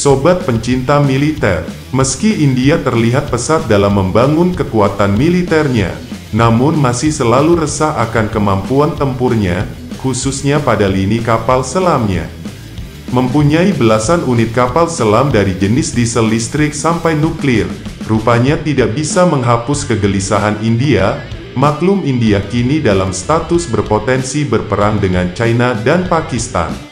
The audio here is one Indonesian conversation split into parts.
Sobat pencinta militer, meski India terlihat pesat dalam membangun kekuatan militernya, namun masih selalu resah akan kemampuan tempurnya, khususnya pada lini kapal selamnya. Mempunyai belasan unit kapal selam dari jenis diesel listrik sampai nuklir, rupanya tidak bisa menghapus kegelisahan India. Maklum India kini dalam status berpotensi berperang dengan China dan Pakistan.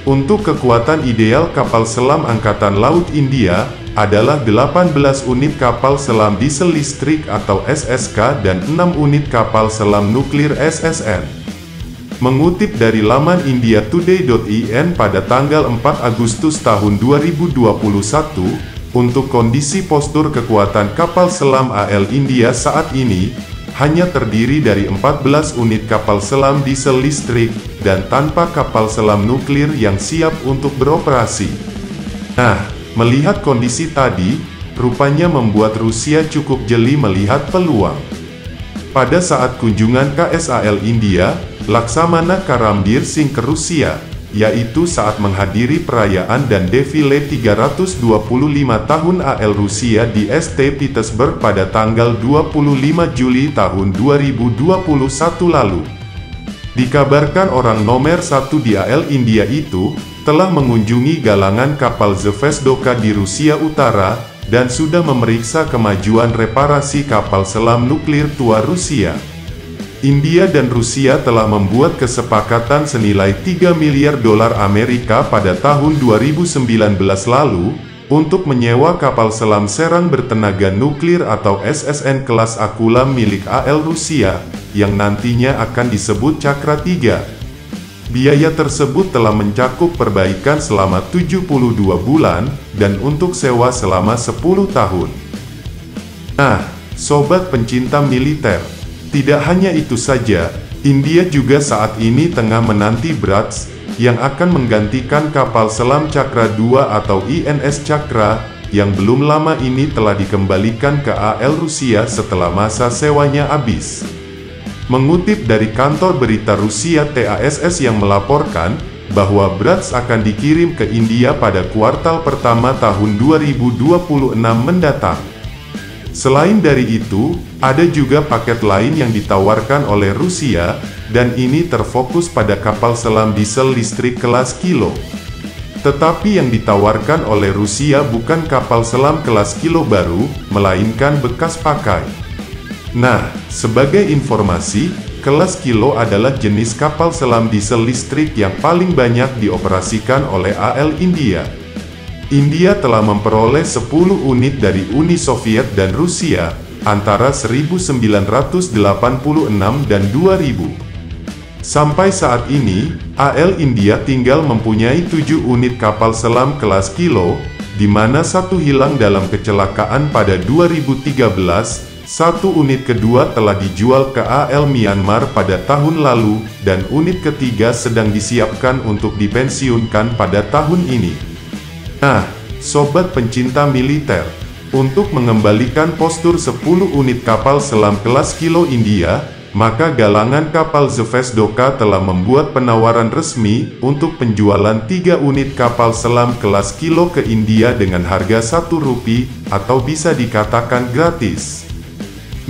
Untuk kekuatan ideal kapal selam Angkatan Laut India, adalah 18 unit kapal selam diesel listrik atau SSK dan 6 unit kapal selam nuklir SSN. Mengutip dari laman indiatoday.in pada tanggal 4 Agustus tahun 2021, untuk kondisi postur kekuatan kapal selam AL India saat ini, hanya terdiri dari 14 unit kapal selam diesel listrik, dan tanpa kapal selam nuklir yang siap untuk beroperasi. Nah, melihat kondisi tadi, rupanya membuat Rusia cukup jeli melihat peluang. Pada saat kunjungan KSAL India, Laksamana Karambir Singh ke Rusia, yaitu saat menghadiri perayaan dan defile 325 tahun AL Rusia di St. Petersburg pada tanggal 25 Juli tahun 2021 lalu. Dikabarkan orang nomor 1 di AL India itu, telah mengunjungi galangan kapal Zvezdoka di Rusia Utara, dan sudah memeriksa kemajuan reparasi kapal selam nuklir tua Rusia. India dan Rusia telah membuat kesepakatan senilai 3 miliar dolar Amerika pada tahun 2019 lalu, untuk menyewa kapal selam serang bertenaga nuklir atau SSN kelas Akula milik AL Rusia, yang nantinya akan disebut Cakra 3. Biaya tersebut telah mencakup perbaikan selama 72 bulan, dan untuk sewa selama 10 tahun. Nah, sobat pencinta militer, tidak hanya itu saja, India juga saat ini tengah menanti Brads, yang akan menggantikan kapal selam Cakra 2 atau INS Cakra, yang belum lama ini telah dikembalikan ke AL Rusia setelah masa sewanya habis. Mengutip dari kantor berita Rusia TASS yang melaporkan, bahwa Brads akan dikirim ke India pada kuartal pertama tahun 2026 mendatang. Selain dari itu, ada juga paket lain yang ditawarkan oleh Rusia, dan ini terfokus pada kapal selam diesel listrik kelas Kilo. Tetapi yang ditawarkan oleh Rusia bukan kapal selam kelas Kilo baru, melainkan bekas pakai. Nah, sebagai informasi, kelas Kilo adalah jenis kapal selam diesel listrik yang paling banyak dioperasikan oleh AL India. India telah memperoleh 10 unit dari Uni Soviet dan Rusia, antara 1986 dan 2000. Sampai saat ini, AL India tinggal mempunyai 7 unit kapal selam kelas Kilo, di mana satu hilang dalam kecelakaan pada 2013, satu unit kedua telah dijual ke AL Myanmar pada tahun lalu, dan unit ketiga sedang disiapkan untuk dipensiunkan pada tahun ini. Nah, sobat pencinta militer, untuk mengembalikan postur 10 unit kapal selam kelas Kilo India, maka galangan kapal Zvezdoka telah membuat penawaran resmi untuk penjualan 3 unit kapal selam kelas Kilo ke India dengan harga Rp1, atau bisa dikatakan gratis.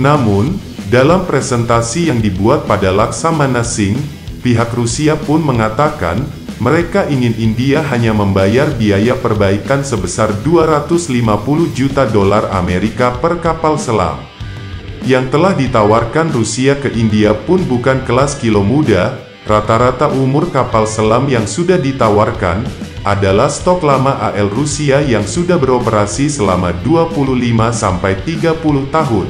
Namun, dalam presentasi yang dibuat pada Laksamana Singh, pihak Rusia pun mengatakan, mereka ingin India hanya membayar biaya perbaikan sebesar 250 juta dolar Amerika per kapal selam. Yang telah ditawarkan Rusia ke India pun bukan kelas Kilo muda, rata-rata umur kapal selam yang sudah ditawarkan, adalah stok lama AL Rusia yang sudah beroperasi selama 25-30 tahun.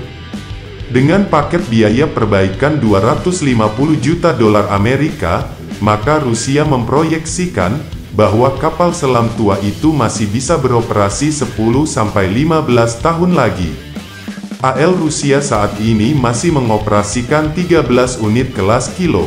Dengan paket biaya perbaikan 250 juta dolar Amerika, maka Rusia memproyeksikan bahwa kapal selam tua itu masih bisa beroperasi 10-15 tahun lagi. AL Rusia saat ini masih mengoperasikan 13 unit kelas Kilo.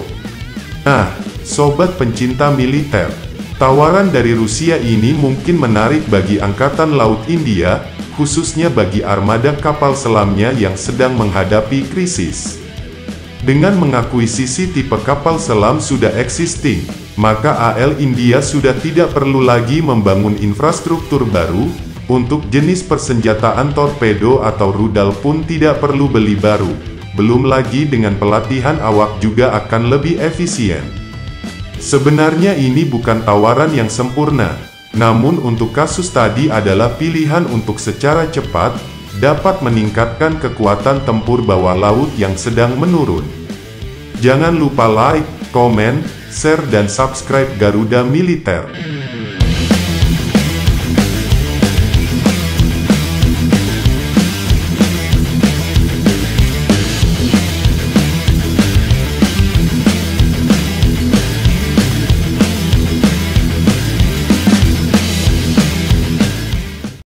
Nah, sobat pencinta militer, tawaran dari Rusia ini mungkin menarik bagi Angkatan Laut India, khususnya bagi armada kapal selamnya yang sedang menghadapi krisis. Dengan mengakuisisi tipe kapal selam sudah existing, maka AL India sudah tidak perlu lagi membangun infrastruktur baru. Untuk jenis persenjataan torpedo atau rudal pun tidak perlu beli baru. Belum lagi dengan pelatihan awak juga akan lebih efisien. Sebenarnya ini bukan tawaran yang sempurna, namun untuk kasus tadi adalah pilihan untuk secara cepat, dapat meningkatkan kekuatan tempur bawah laut yang sedang menurun. Jangan lupa like, komen, share dan subscribe Garuda Militer.